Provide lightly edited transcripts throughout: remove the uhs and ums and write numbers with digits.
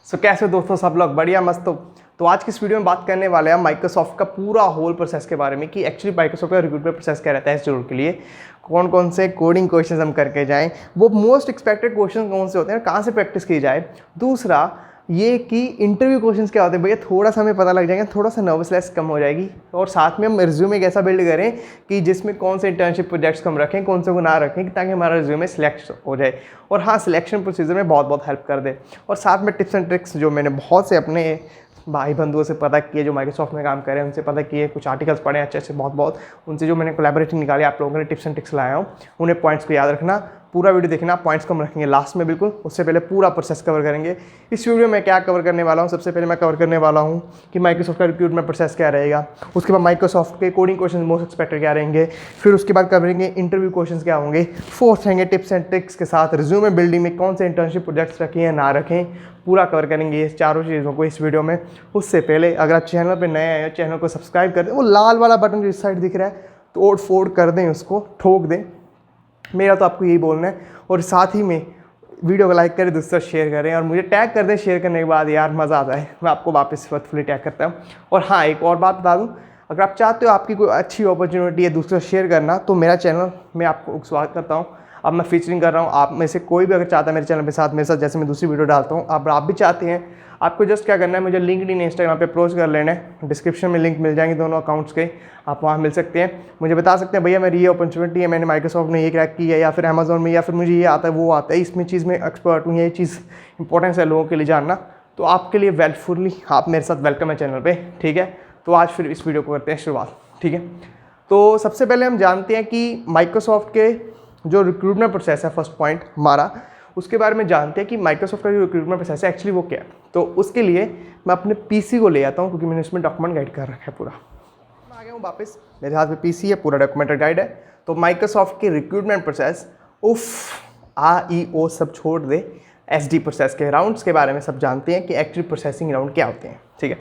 कैसे हो दोस्तों, सब लोग बढ़िया मस्त हो। तो आज की इस वीडियो में बात करने वाले हैं माइक्रोसॉफ्ट का पूरा होल प्रोसेस के बारे में कि एक्चुअली माइक्रोसॉफ्ट का रिक्रूटमेंट प्रोसेस क्या रहता है एस के लिए, कौन कौन से कोडिंग क्वेश्चंस हम करके जाएं, वो मोस्ट एक्सपेक्टेड क्वेश्चन कौन से होते हैं, कहाँ से प्रैक्टिस की जाए। दूसरा ये कि इंटरव्यू क्वेश्चंस क्या होते हैं, भैया थोड़ा सा हमें पता लग जाएगा, थोड़ा सा नर्वसनेस कम हो जाएगी। और साथ में हम रिज्यूमे कैसा बिल्ड करें कि जिसमें कौन से इंटर्नशिप प्रोजेक्ट्स को हम रखें, कौन से को ना रखें, ताकि हमारा रिज्यूमे सिलेक्ट हो जाए और हाँ सिलेक्शन प्रोसीजर में बहुत बहुत हेल्प कर दे। और साथ में टिप्स एंड ट्रिक्स जो मैंने बहुत से अपने भाई बंधुओं से पता किए जो माइक्रोसॉफ्ट में काम कर रहे हैं, उनसे पता किए, कुछ आर्टिकल्स पढ़े अच्छे अच्छे बहुत उनसे जो मैंने कोलैबोरेटिव निकाले आप लोगों के लिए टिप्स एंड ट्रिक्स लाया हूँ। उन्हें पॉइंट्स को याद रखना, पूरा वीडियो देखना, पॉइंट्स को हम रखेंगे लास्ट में बिल्कुल, उससे पहले पूरा प्रोसेस कवर करेंगे। इस वीडियो में क्या कवर करने वाला हूँ, सबसे पहले मैं कवर करने वाला हूँ कि माइक्रोसॉफ्ट का रिक्रूटमेंट प्रोसेस क्या रहेगा, उसके बाद माइक्रोसॉफ्ट के कोडिंग क्वेश्चन मोस्ट एक्सपेक्टेड क्या रहेंगे, फिर उसके बाद करेंगे इंटरव्यू क्वेश्चन क्या होंगे, फोर्थ रहेंगे टिप्स एंड ट्रिक्स के साथ रिज्यूमे बिल्डिंग में कौन से इंटर्नशिप प्रोजेक्ट्स रखें या ना रखें, पूरा कवर करेंगे ये चारों चीज़ों को इस वीडियो में। उससे पहले अगर आप चैनल पर नए आए हो, चैनल को सब्सक्राइब कर दें, वो लाल वाला बटन जो इस साइड दिख रहा है तोड़ फोड़ कर दें, उसको ठोक दें, मेरा तो आपको यही बोलना है। और साथ ही में वीडियो को लाइक करें, दोस्तों शेयर करें और मुझे टैग कर दें शेयर करने के बाद, यार मज़ा आता है, मैं आपको वापस फुली टैग करता हूँ। और हाँ एक और बात बता दूँ, अगर आप चाहते हो आपकी कोई अच्छी अपॉर्चुनिटी है दूसरों शेयर करना, तो मेरा चैनल मैं आपको स्वागत करता हूँ। अब मैं फीचरिंग कर रहा हूँ, आप में से कोई भी अगर चाहता है मेरे चैनल पे मेरे साथ जैसे मैं दूसरी वीडियो डालता हूँ, अब आप भी चाहते हैं, आपको जस्ट क्या करना है, मुझे लिंक्डइन इंस्टाग्राम पे अप्रोच कर लेना है, डिस्क्रिप्शन में लिंक मिल जाएंगे दोनों अकाउंट्स के, आप वहाँ मिल सकते हैं। मुझे बता सकते हैं भैया मेरी ये अपॉर्चुनिटी है, मैंने माइक्रोसॉफ्ट ने ये क्रैक की है, या फिर अमेजोन में, या फिर मुझे ये आता है वो आता है, इसमें चीज़ में एक्सपर्ट हूँ, ये चीज़ इंपॉर्टेंस है लोगों के लिए जानना, तो आपके लिए वेलफुली आप मेरे साथ वेलकम है चैनल पर, ठीक है। तो आज फिर इस वीडियो को करते हैं शुरुआत, ठीक है। तो सबसे पहले हम जानते हैं कि माइक्रोसॉफ्ट के जो रिक्रूटमेंट प्रोसेस है, फर्स्ट पॉइंट हमारा, उसके बारे में जानते हैं कि माइक्रोसॉफ्ट का जो रिक्रूटमेंट प्रोसेस है एक्चुअली वो क्या है। तो उसके लिए मैं अपने पीसी को ले आता हूँ क्योंकि मैंने इसमें डॉक्यूमेंट गाइड कर रखा है पूरा। मैं आ गया हूँ वापस, मेरे हाथ में पीसी है, पूरा डॉक्यूमेंटेड गाइड है। तो माइक्रोसॉफ्ट के रिक्रूटमेंट प्रोसेस सब छोड़ दे, एसडी प्रोसेस के राउंड्स के बारे में सब जानते हैं कि एक्चुअली प्रोसेसिंग राउंड क्या होते हैं, ठीक है।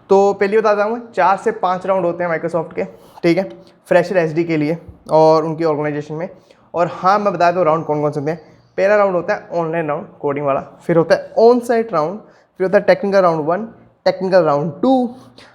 तो पहले बताता हूँ, 4 से 5 राउंड होते हैं माइक्रोसॉफ्ट के, ठीक है, फ्रेशर एसडी के लिए और उनकी ऑर्गेनाइजेशन में। और हाँ मैं बता दूँ राउंड कौन कौन से होते हैं। पहला राउंड होता है ऑनलाइन राउंड कोडिंग वाला, फिर होता है ऑन साइट राउंड, फिर होता है टेक्निकल राउंड 1, टेक्निकल राउंड 2,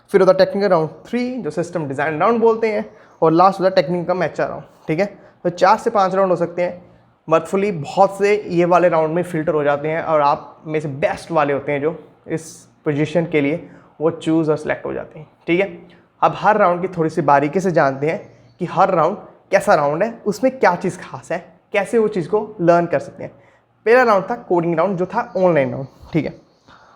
फिर होता है टेक्निकल राउंड 3 जो सिस्टम डिज़ाइन राउंड बोलते हैं, और लास्ट होता है टेक्निकल का मैचर राउंड, ठीक है। तो 4 से 5 राउंड हो सकते हैं। मर्थफुली बहुत से ये वाले राउंड में फ़िल्टर हो जाते हैं और आप में से बेस्ट वाले होते हैं जो इस पोजीशन के लिए वो चूज़ और सेलेक्ट हो जाते हैं, ठीक है। अब हर राउंड की थोड़ी सी बारीकी से जानते हैं कि हर राउंड कैसा राउंड है, उसमें क्या चीज़ खास है, कैसे वो चीज़ को लर्न कर सकते हैं। पहला राउंड था कोडिंग राउंड जो था ऑनलाइन राउंड, ठीक है।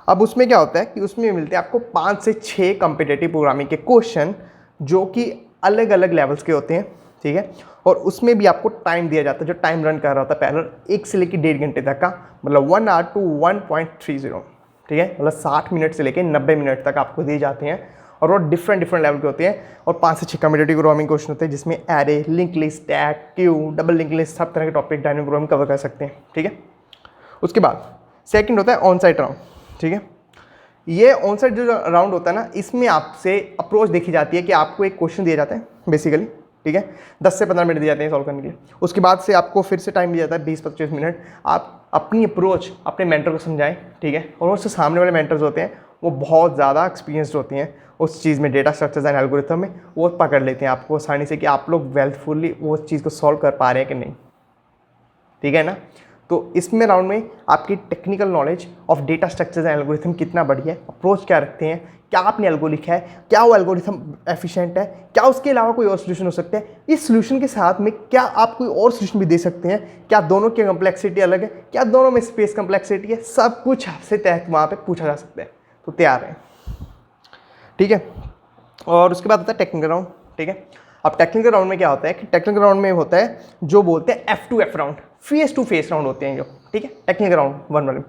अब उसमें क्या होता है कि उसमें मिलते हैं आपको 5 से 6 कॉम्पिटिटिव प्रोग्रामिंग के क्वेश्चन जो कि अलग अलग लेवल्स के होते हैं, ठीक है। और उसमें भी आपको टाइम दिया जाता है, जो टाइम रन कर रहा होता है पहले 1 से लेकर 1.5 घंटे तक का, मतलब 1 hour to 1.30, ठीक है, मतलब 60 मिनट से लेकर 90 मिनट तक आपको दिए जाते हैं। और वो डिफरेंट लेवल के होते हैं। और 5 से 6 कम्पिटिटिव प्रोग्रामिंग क्वेश्चन होते हैं जिसमें array, link list, tag, Q, double link list, सब तरह के टॉपिक डायनामिक प्रोग्रामिंग कवर कर सकते हैं, ठीक है। उसके बाद सेकंड होता है ऑन साइट राउंड, ठीक है। ये ऑन साइट जो राउंड होता है ना, इसमें आपसे अप्रोच देखी जाती है कि आपको एक क्वेश्चन दिया जाता है बेसिकली, ठीक है, 10 से 15 मिनट दिए जाते हैं सॉल्व करने के लिए। उसके बाद से आपको फिर से टाइम दिया जाता है 20-25 मिनट, आप अपनी अप्रोच अपने मेंटर को समझाएं, ठीक है। और उससे सामने वाले मेंटर्स होते हैं वो बहुत ज़्यादा एक्सपीरियंस्ड होती हैं उस चीज़ में, डेटा स्ट्रक्चर्स एंड एल्गोरिथम में, वो पकड़ लेते हैं आपको आसानी से कि आप लोग वेल्थफुली वो चीज़ को सॉल्व कर पा रहे हैं कि नहीं, ठीक है ना। तो इसमें राउंड में आपकी technical knowledge of data structures and algorithm कितना बढ़िया है, अप्रोच क्या रखते हैं, क्या आपने एल्गो लिखा है, क्या वो एल्गोरिथम एफिशिएंट है, क्या उसके अलावा कोई और सोल्यूशन हो सकता है, इस सोल्यूशन के साथ में क्या आप कोई और सोल्यूशन भी दे सकते हैं, क्या दोनों की कम्प्लेक्सिटी अलग है, क्या दोनों में स्पेस कम्प्लेक्सिटी है, सब कुछ आपसे तहत वहाँ पे पूछा जा सकता है। तो तैयार है, ठीक है। और उसके बाद होता है टेक्निकल राउंड, ठीक है। अब टेक्निकल राउंड में क्या होता है कि टेक्निकल राउंड में होता है जो बोलते हैं F2F round, face to face round होते हैं जो, ठीक है, टेक्निकल राउंड 1 वाले।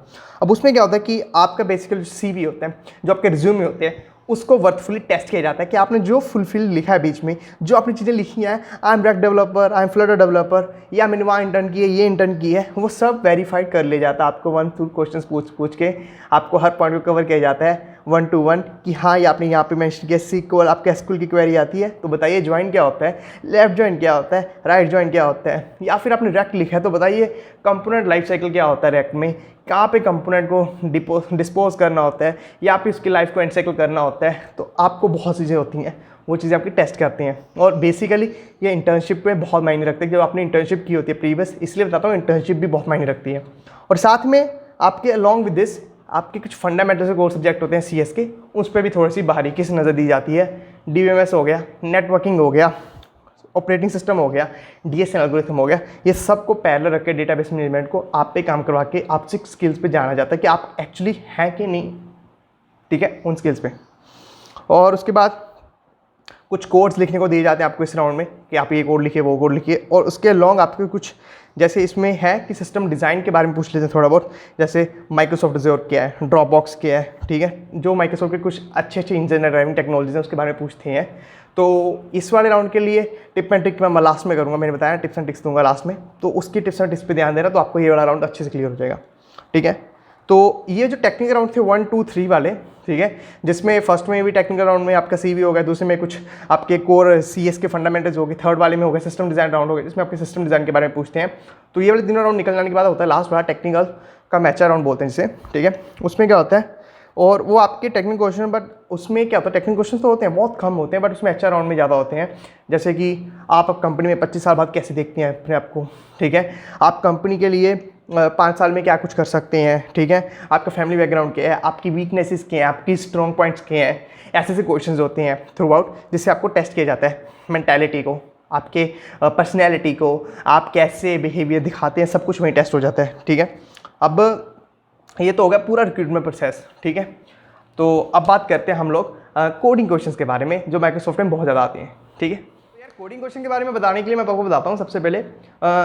अब उसमें क्या होता है कि आपका बेसिकली CV होता है, जो आपके रिज्यूमे होते हैं, उसको वर्थफुली टेस्ट किया जाता है कि आपने जो फुलफिल लिखा है बीच में, जो आपने चीज़ें लिखी हैं, I am react developer, I am Flutter developer, या मैंने वहाँ इंटर्न की है, ये इंटर्न की है, वो सब वेरीफाइड कर लिया जाता है। आपको 1-2 क्वेश्चन पूछ के आपको हर पॉइंट को कवर किया जाता है। 1-to-1 कि हाँ ये आपने यहाँ पे मेंशन किया SQL आपके SQL की क्वेरी आती है तो बताइए ज्वाइन क्या होता है, लेफ्ट ज्वाइन क्या होता है, राइट ज्वाइन क्या होता है, या फिर आपने रेक्ट लिखा है तो बताइए कंपोनेंट लाइफ साइकिल क्या होता है रेक्ट में, कहाँ पे कंपोनेंट को डिस्पोज करना होता है या फिर उसकी लाइफ को एनसाइकिल करना होता है। तो आपको बहुत चीज़ें होती हैं, वो चीज़ें आपकी टेस्ट करती हैं। और बेसिकली ये इंटर्नशिप में बहुत मायने रखते हैं, जब आपने इंटर्नशिप की होती है प्रीवियस, इसलिए बताता हूँ इंटर्नशिप भी बहुत मायने रखती है। और साथ में आपके अलॉन्ग विद दिस आपके कुछ फंडामेंटल से कोर सब्जेक्ट होते हैं CS के, उस पर भी थोड़ी सी बारीकी से नज़र दी जाती है। DBMS हो गया, नेटवर्किंग हो गया, ऑपरेटिंग सिस्टम हो गया, DSN एल्गोरिथम हो गया, ये सब को पैरेलल रख के डेटाबेस मैनेजमेंट को आप पे काम करवा के आपसे स्किल्स पे जाना जाता है कि आप एक्चुअली हैं कि नहीं, ठीक है, उन स्किल्स पे। और उसके बाद कुछ कोड्स लिखने को दिए जाते हैं आपको इस राउंड में कि आप ये कोड लिखिए, वो कोड लिखिए। और उसके लॉन्ग आपके कुछ जैसे इसमें है कि सिस्टम डिज़ाइन के बारे में पूछ लेते हैं थोड़ा बहुत, जैसे माइक्रोसॉफ्ट अज़ूर क्या है, ड्रॉपबॉक्स क्या है, ठीक है, जो माइक्रोसॉफ्ट के कुछ अच्छे इंजन ड्राइविंग टेक्नोलॉजीज हैं उसके बारे में पूछते हैं। तो इस वाले राउंड के लिए टिप एंड ट्रिक मैं लास्ट में करूँगा, मैंने बताया टिप्स एंड ट्रिक्स दूंगा लास्ट में, तो उसकी टिप्स एंड ट्रिक्स पे ध्यान देना तो आपको ये वाला राउंड अच्छे से क्लियर हो जाएगा, ठीक है। तो ये जो टेक्निकल राउंड थे 1, 2, 3 वाले, ठीक है, जिसमें फर्स्ट में भी टेक्निकल राउंड में आपका CV हो गया, दूसरे में कुछ आपके कोर CS के फंडामेंटल्स हो गए, थर्ड वाले में हो गया सिस्टम डिज़ाइन राउंड हो गया जिसमें आपके सिस्टम डिज़ाइन के बारे में पूछते हैं। तो ये वाले तीनों राउंड निकल जाने के बाद होता है लास्ट वाला टेक्निकल का मैचर राउंड बोलते हैं जिसे, ठीक है। उसमें क्या होता है, और वो आपके टेक्निकल क्वेश्चन, बट उसमें क्या होता है टेक्निकल क्वेश्चन तो होते हैं बहुत कम होते हैं, बट उसमें HR राउंड में ज़्यादा होते हैं। जैसे कि आप कंपनी में 25 साल बाद कैसे देखते हैं अपने आप को, ठीक है, आप कंपनी के लिए 5 साल में क्या कुछ कर सकते हैं, ठीक है, आपका फैमिली बैकग्राउंड क्या है, आपकी वीकनेसेस क्या है, आपकी स्ट्रॉन्ग पॉइंट्स क्या हैं, ऐसे ऐसे क्वेश्चंस होते हैं थ्रू आउट जिससे आपको टेस्ट किया जाता है, मेंटालिटी को, आपके पर्सनैलिटी को, आप कैसे बिहेवियर दिखाते हैं, सब कुछ वहीं टेस्ट हो जाता है, ठीक है। अब ये तो हो गया पूरा रिक्रूटमेंट प्रोसेस, ठीक है। तो अब बात करते हैं हम लोग कोडिंग क्वेश्चंस के बारे में जो माइक्रोसॉफ्ट में बहुत ज़्यादा आते हैं, ठीक है। कोडिंग क्वेश्चन के बारे में बताने के लिए मैं आपको बताता हूँ। सबसे पहले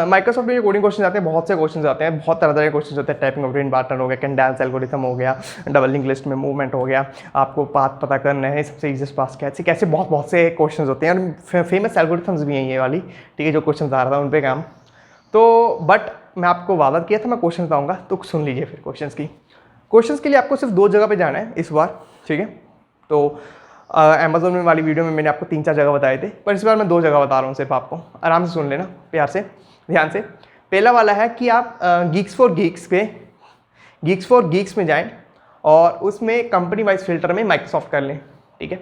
माइक्रोसॉफ्ट में जो कोडिंग क्वेश्चन आते हैं, बहुत से क्वेश्चन आते हैं, बहुत तरह तरह के क्वेश्चन होते हैं। टाइपिंग ऑफ पैटर्न हो गया, कैंडेल्स एल्गोरिथम हो गया, डबल लिंक लिस्ट में मूवमेंट हो गया, आपको पाथ पता करना है, सबसे ईजीएस्ट पाथ कैसे कैसे बहुत से क्वेश्चन होते हैं। और फेमस एल्गोरिथम्स भी हैं ये वाली, ठीक है, जो क्वेश्चन आ रहा था उन पर काम। तो बट मैं आपको वादा किया था मैं क्वेश्चन बताऊँगा, तो सुन लीजिए फिर क्वेश्चन के लिए आपको सिर्फ 2 जगह पर जाना है इस बार, ठीक है। तो अमेज़न में वाली वीडियो में मैंने आपको 3-4 जगह बताए थे, पर इस बार मैं 2 जगह बता रहा हूँ सिर्फ, आपको आराम से सुन लेना, प्यार से, ध्यान से। पहला वाला है कि आप Geeks for Geeks में जाएं और उसमें कंपनी वाइज फिल्टर में माइक्रोसॉफ्ट कर लें, ठीक है।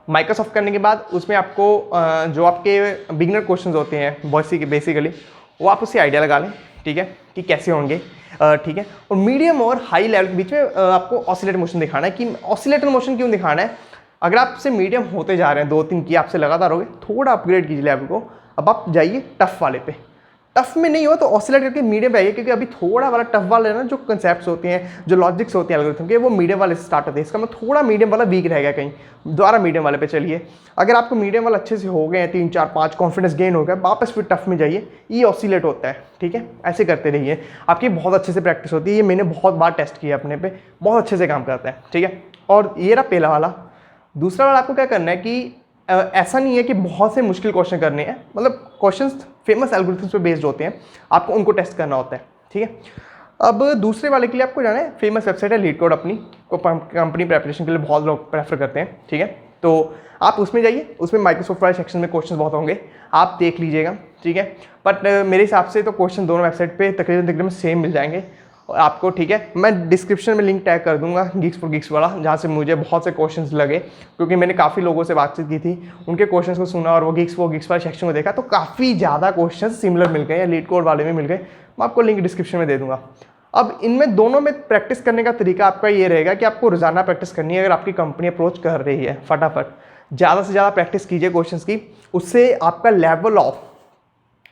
माइक्रोसॉफ्ट करने के बाद उसमें आपको जो आपके बिगिनर क्वेश्चन होते हैं बेसिकली वो आप उससे आइडिया लगा लें, ठीक है, कि कैसे होंगे, ठीक है। और मीडियम और हाई लेवल के बीच में आपको ऑसिलेटर मोशन दिखाना है। कि ऑसिलेटर मोशन क्यों दिखाना है, अगर आपसे मीडियम होते जा रहे हैं 2-3 की आपसे लगातार हो गए, थोड़ा अपग्रेड कीजिए लेवल को, अब आप जाइए टफ वाले पे। टफ में नहीं हो तो ऑसिलेट करके मीडियम पे आइए, क्योंकि अभी थोड़ा वाला टफ वाला है ना, जो कंसेप्ट्स होते हैं, जो लॉजिक्स होते हैं एल्गोरिथम के, वो मीडियम वाले से स्टार्ट होते हैं। इसका मतलब थोड़ा मीडियम वाला वीक रहेगा कहीं, दोबारा मीडियम वाले पे चलिए। अगर आपको मीडियम वाला अच्छे से हो गए हैं, 3-4-5 कॉन्फिडेंस गेन हो गया, वापस फिर टफ में जाइए, ये ऑसिलेट होता है, ठीक है। ऐसे करते रहिए, आपकी बहुत अच्छे से प्रैक्टिस होती है। ये मैंने बहुत बार टेस्ट किया अपने पे, बहुत अच्छे से काम करता है, ठीक है। और ये रहा पहला वाला। दूसरा वाला आपको क्या करना है कि ऐसा नहीं है कि बहुत से मुश्किल क्वेश्चन करने हैं, मतलब क्वेश्चंस फेमस एल्गोरिथम्स पे बेस्ड होते हैं, आपको उनको टेस्ट करना होता है, ठीक है। अब दूसरे वाले के लिए आपको जाना है, फेमस वेबसाइट है लीड कोड, अपनी को कंपनी प्रेपरेशन के लिए बहुत लोग प्रेफर करते हैं, ठीक है। तो आप उसमें जाइए, उसमें माइक्रोसॉफ्ट वाले सेक्शन में क्वेश्चन बहुत होंगे, आप देख लीजिएगा, ठीक है। बट मेरे हिसाब से तो क्वेश्चन दोनों वेबसाइट पर तकरीबन सेम मिल जाएंगे और आपको, ठीक है। मैं डिस्क्रिप्शन में लिंक टैग कर दूंगा Geeks for Geeks वाला, जहाँ से मुझे बहुत से क्वेश्चंस लगे, क्योंकि मैंने काफ़ी लोगों से बातचीत की थी, उनके क्वेश्चंस को सुना और वो Geeks for Geeks वाले सेक्शन को देखा, तो काफ़ी ज़्यादा क्वेश्चंस सिमिलर मिल गए या लीड कोड वाले में मिल गए। मैं आपको लिंक डिस्क्रिप्शन में दे दूँगा। अब इनमें दोनों में प्रैक्टिस करने का तरीका आपका ये रहेगा कि आपको रोज़ाना प्रैक्टिस करनी है। अगर आपकी कंपनी अप्रोच कर रही है, फटाफट ज़्यादा से ज़्यादा प्रैक्टिस कीजिए क्वेश्चन की, उससे आपका लेवल ऑफ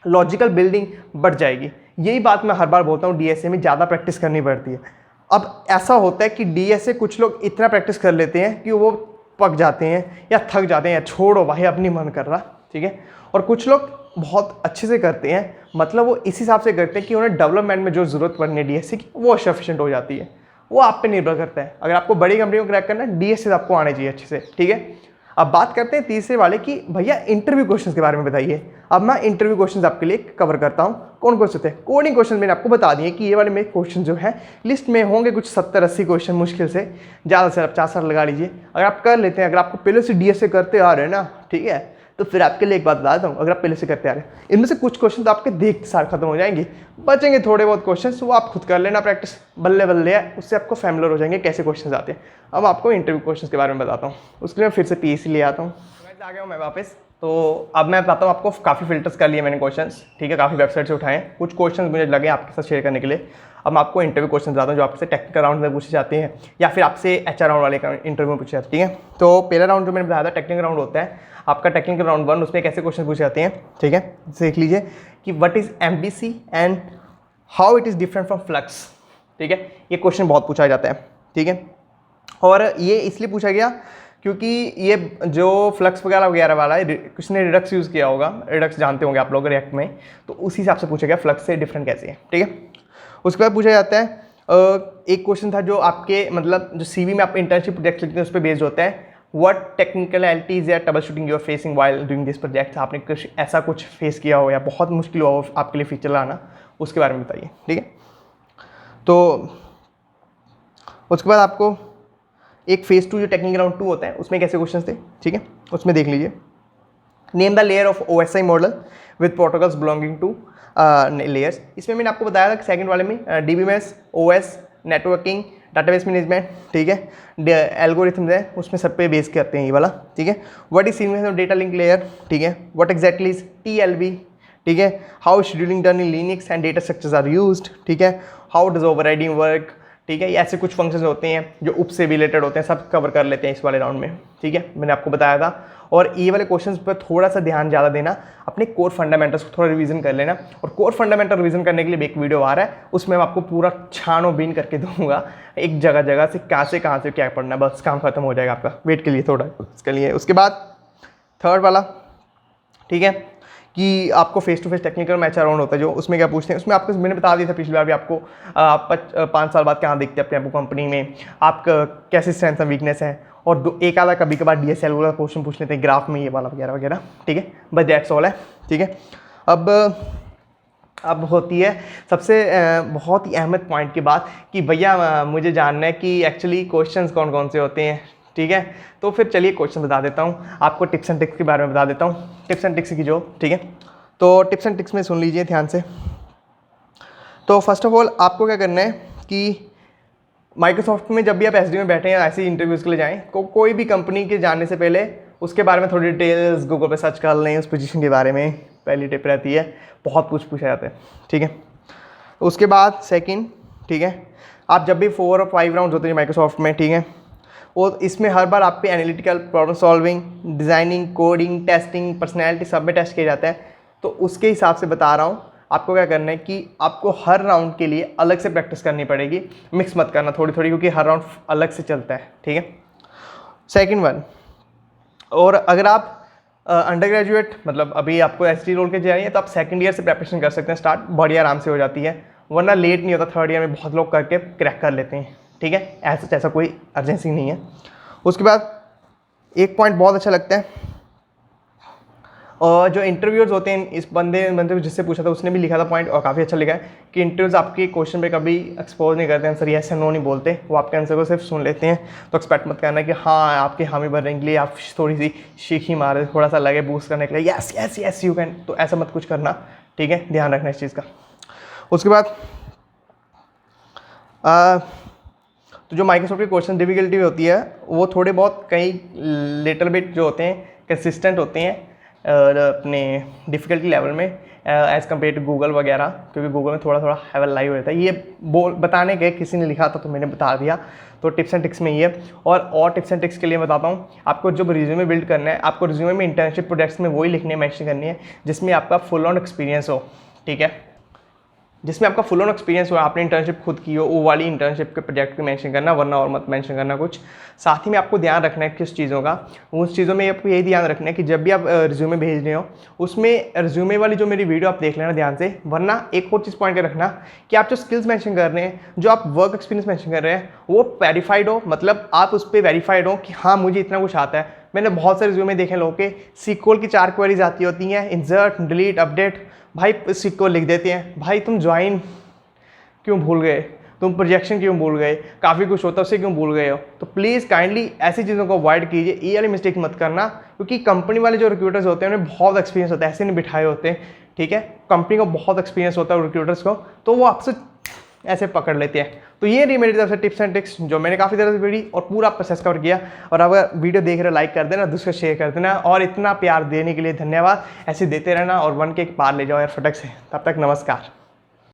लॉजिकल बिल्डिंग बढ़ जाएगी। यही बात मैं हर बार बोलता हूँ, DSA में ज़्यादा प्रैक्टिस करनी पड़ती है। अब ऐसा होता है कि DSA कुछ लोग इतना प्रैक्टिस कर लेते हैं कि वो पक जाते हैं या थक जाते हैं, या छोड़ो भाई अब नहीं मन कर रहा, ठीक है। और कुछ लोग बहुत अच्छे से करते हैं, मतलब वो इस हिसाब से करते हैं कि उन्हें डेवलपमेंट में जो ज़रूरत पड़नी है DSA की, वो सफिशिएंट हो जाती है। वो आप पे निर्भर करता है। अगर आपको बड़ी कंपनी को क्रैक करना है, DSA आपको आने चाहिए अच्छे से, ठीक है। अब बात करते हैं तीसरे वाले की, भैया इंटरव्यू क्वेश्चंस के बारे में बताइए। अब मैं इंटरव्यू क्वेश्चंस आपके लिए कवर करता हूँ, कौन से थे? कोडिंग क्वेश्चन मैंने आपको बता दिए कि ये वाले मेरे क्वेश्चन जो है लिस्ट में होंगे कुछ 70-80 क्वेश्चन मुश्किल से, ज़्यादा से आप 4 साल लगा लीजिए। अगर आप कर लेते हैं, अगर आपको पहले से डीएसए करते आ रहे हैं ना, ठीक है, तो फिर आपके लिए एक बात बता देता हूँ, अगर आप पहले से करते आ रहे हैं, इनमें से कुछ क्वेश्चन तो आपके देखते सार खत्म हो जाएंगे, बचेंगे थोड़े बहुत क्वेश्चन, वो आप खुद कर लेना प्रैक्टिस, बल्ले बल्ले है, उससे आपको फैमिलियर हो जाएंगे कैसे क्वेश्चन आते हैं। अब आपको इंटरव्यू क्वेश्चन के बारे में बताता हूँ, उसके लिए मैं फिर से पीएससी ले आता हूँ। आ गया हूँ मैं वापस। तो अब मैं बताता हूँ आपको, काफ़ी फिल्टर्स कर लिए मैंने क्वेश्चंस, ठीक है, काफ़ी वेबसाइट से उठाए हैं, कुछ क्वेश्चंस मुझे लगे आपके साथ शेयर करने के लिए। अब मैं आपको इंटरव्यू क्वेश्चन बताता हूँ जो आपसे टेक्निकल राउंड में पूछे जाते हैं या फिर आपसे एचआर राउंड वाले इंटरव्यू में पूछे जाते हैं, ठीक है। तो पहला राउंड जो मैंने बताया था टेक्निकल राउंड होता है आपका, टेक्निकल राउंड 1, उसमें कैसे क्वेश्चन पूछे जाते हैं, ठीक है। देख लीजिए कि what is MBC and how it is different from flux, ठीक है, ये क्वेश्चन बहुत पूछा जाता है, ठीक है। और ये इसलिए पूछा गया क्योंकि ये जो फ्लक्स वगैरह वाला है, किसने रिडक्स यूज़ किया होगा, रिडक्स जानते होंगे आप लोग रिएक्ट में, तो उसी हिसाब से पूछा गया फ्लक्स से डिफरेंट कैसे है, ठीक है। उसके बाद पूछा जाता है एक क्वेश्चन था जो आपके मतलब जो सीवी में आप इंटर्नशिप प्रोजेक्ट लिखते हैं उस पर बेस्ड होता है, व्हाट टेक्निकलिटीज या troubleshooting you are facing while doing this project, आपने कुछ ऐसा कुछ फेस किया हो या बहुत मुश्किल हो आपके लिए फीचर लाना, उसके बारे में बताइए, ठीक है। तो उसके बाद आपको एक फेज 2 जो टेक्निकल राउंड 2 होता है उसमें कैसे क्वेश्चंस थे, ठीक है, उसमें देख लीजिए। Name the layer of OSI model with protocols belonging two layers, इसमें मैंने आपको बताया था कि सेकंड वाले में DBMS, OS, networking, database management, ठीक है, एल्गोरिथम्स है, उसमें सब पे बेस करते हैं ये वाला, ठीक है। What is sequence of data link layer, ठीक है, व्हाट एग्जैक्टली इज टीएलबी, ठीक है, how scheduling done in Linux and data structures are used, ठीक है, हाउ डज ओवरराइडिंग वर्क, ठीक है, ये ऐसे कुछ फंक्शंस होते हैं जो उप से रिलेटेड होते हैं, सब कवर कर लेते हैं इस वाले राउंड में, ठीक है, मैंने आपको बताया था। और ये वाले क्वेश्चंस पर थोड़ा सा ध्यान ज़्यादा देना, अपने कोर फंडामेंटल्स को थोड़ा रिवीजन कर लेना, और कोर फंडामेंटल रिवीजन करने के लिए एक वीडियो आ रहा है, उसमें मैं आपको पूरा छानो बीन करके दूंगा, एक जगह से कहाँ से क्या पढ़ना, बस काम खत्म हो जाएगा आपका, वेट के लिए थोड़ा इसके लिए। उसके बाद थर्ड वाला, ठीक है, कि आपको face to face technical match round होता है जो, उसमें क्या पूछते हैं, उसमें आपको मैंने बता दिया था पिछली बार भी आपको, आप 5 साल बाद कहाँ देखते हैं अपने आपको कंपनी में, आप कैसे स्ट्रेंथ एंड वीकनेस है, और एक आधा कभी कभार डीएसएल वाला क्वेश्चन पूछ लेते हैं ग्राफ में, ये वाला वगैरह वगैरह, ठीक है, बस दैट्स ऑल है, ठीक है। अब होती है सबसे बहुत ही अहमियत पॉइंट की बात कि भैया मुझे जानना है कि एक्चुअली क्वेश्चंस कौन कौन से होते हैं, ठीक है। तो फिर चलिए क्वेश्चन बता देता हूँ आपको, टिप्स एंड ट्रिक्स के बारे में बता देता हूँ, टिप्स एंड ट्रिक्स की जो, ठीक है। तो टिप्स एंड ट्रिक्स में सुन लीजिए ध्यान से। तो फर्स्ट ऑफ ऑल आपको क्या करना है कि माइक्रोसॉफ्ट में जब भी आप एसडी में बैठे हैं ऐसे इंटरव्यूज़ के लिए जाएँ, कोई भी कंपनी के जाने से पहले उसके बारे में थोड़ी डिटेल्स गूगल पे सर्च कर लें, उस पोजीशन के बारे में पहली टिप रहती है, बहुत कुछ पूछा जाता है, ठीक है। उसके बाद सेकंड, ठीक है, आप जब भी 4 और 5 राउंड होते हैं माइक्रोसॉफ्ट में, ठीक है, और इसमें हर बार आप पे analytical, problem solving, designing, coding, testing, personality सब में टेस्ट किया जाता है। तो उसके हिसाब से बता रहा हूँ आपको क्या करना है कि आपको हर राउंड के लिए अलग से प्रैक्टिस करनी पड़ेगी, मिक्स मत करना थोड़ी थोड़ी, क्योंकि हर राउंड अलग से चलता है, ठीक है। सेकंड वन, और अगर आप अंडर ग्रेजुएट मतलब अभी आपको एसटी रोल के जाइए तो आप सेकंड ईयर से प्रिपरेशन कर सकते हैं स्टार्ट, बड़ी आराम से हो जाती है, वरना लेट नहीं होता, थर्ड ईयर में बहुत लोग करके क्रैक कर लेते हैं, ठीक है, ऐसा कोई अर्जेंसी नहीं है। उसके बाद एक पॉइंट बहुत अच्छा लगता है, और जो इंटरव्यूअर्स होते हैं, इस बंदे जिससे पूछा था उसने भी लिखा था पॉइंट, और काफ़ी अच्छा लिखा है कि इंटरव्यूज़ आपके क्वेश्चन पे कभी एक्सपोज नहीं करते, आंसर यस या नो नहीं बोलते, वो आपके आंसर को सिर्फ सुन लेते हैं। तो एक्सपेक्ट मत करना कि हाँ आपके हामी भरने के लिए आप थोड़ी सी शीख ही मारे, थोड़ा सा लगे बूस्ट करने के लिए yes yes yes you can, तो ऐसा मत कुछ करना, ठीक है, ध्यान रखना इस चीज़ का। उसके बाद तो जो माइक्रोसॉफ्ट के क्वेश्चन डिफिकल्टी होती है वो थोड़े बहुत कई लिटिल बिट जो होते हैं कंसिस्टेंट होते हैं अपने डिफ़िकल्टी लेवल में एज़ कम्पेयर टू गूगल वगैरह, क्योंकि गूगल में थोड़ा हेवल लाइव रहता है। ये बताने के किसी ने लिखा था तो मैंने बता दिया, तो टिप्स एंड ट्रिक्स में ये। और टिप्स एंड ट्रिक्स के लिए बताता हूँ आपको, जब रिज्यूमे बिल्ड करना है, आपको रिज्यूमे में इंटर्नशिप प्रोजेक्ट्स में वही लिखने मेंशन करनी है जिसमें आपका फुल ऑन एक्सपीरियंस हो, ठीक है, जिसमें आपका फुल ऑन एक्सपीरियंस हो, आपने इंटर्नशिप खुद की हो, वो वाली इंटर्नशिप के प्रोजेक्ट को मेंशन करना, वरना और मत मेंशन करना कुछ। साथ ही में आपको ध्यान रखना है किस चीज़ों का, उस चीज़ों में आपको यही ध्यान रखना है कि जब भी आप रिज्यूमे भेज रहे हो उसमें रिज्यूमे वाली जो मेरी वीडियो आप देख लेना ध्यान से, वरना एक और चीज़ पॉइंट कर रखना कि आप जो स्किल्स मेंशन कर रहे हैं, जो आप वर्क एक्सपीरियंस मेंशन कर रहे हैं, वो वेरीफाइड हो, मतलब आप उस पर वेरीफाइड हो कि हाँ मुझे इतना कुछ आता है। मैंने बहुत सारे रिज्यूमे देखे लोगों के, सीक्वल की 4 क्वेरीज आती होती हैं, इंसर्ट, डिलीट, अपडेट, भाई इसी को लिख देते हैं, भाई तुम ज्वाइन क्यों भूल गए, तुम प्रोजेक्शन क्यों भूल गए, काफ़ी कुछ होता है उसे क्यों भूल गए हो। तो प्लीज़ काइंडली ऐसी चीज़ों को अवॉइड कीजिए, ये वाली मिस्टेक मत करना, क्योंकि कंपनी वाले जो रिक्रूटर्स होते हैं उन्हें बहुत एक्सपीरियंस होता है, ऐसे नहीं बिठाए होते हैं, ठीक है। कंपनी को बहुत एक्सपीरियंस होता है रिक्रूटर्स को, तो वो आपसे ऐसे पकड़ लेते हैं। तो ये रही मेरी तरफ से टिप्स एंड ट्रिक्स जो मैंने काफ़ी तरह से पढ़ी और पूरा प्रोसेस कवर किया। और अगर वीडियो देख रहे हो लाइक कर देना, दूसरे शेयर कर देना, और इतना प्यार देने के लिए धन्यवाद। ऐसे देते रहना और 1K पार ले जाओ यार फटक से। तब तक नमस्कार।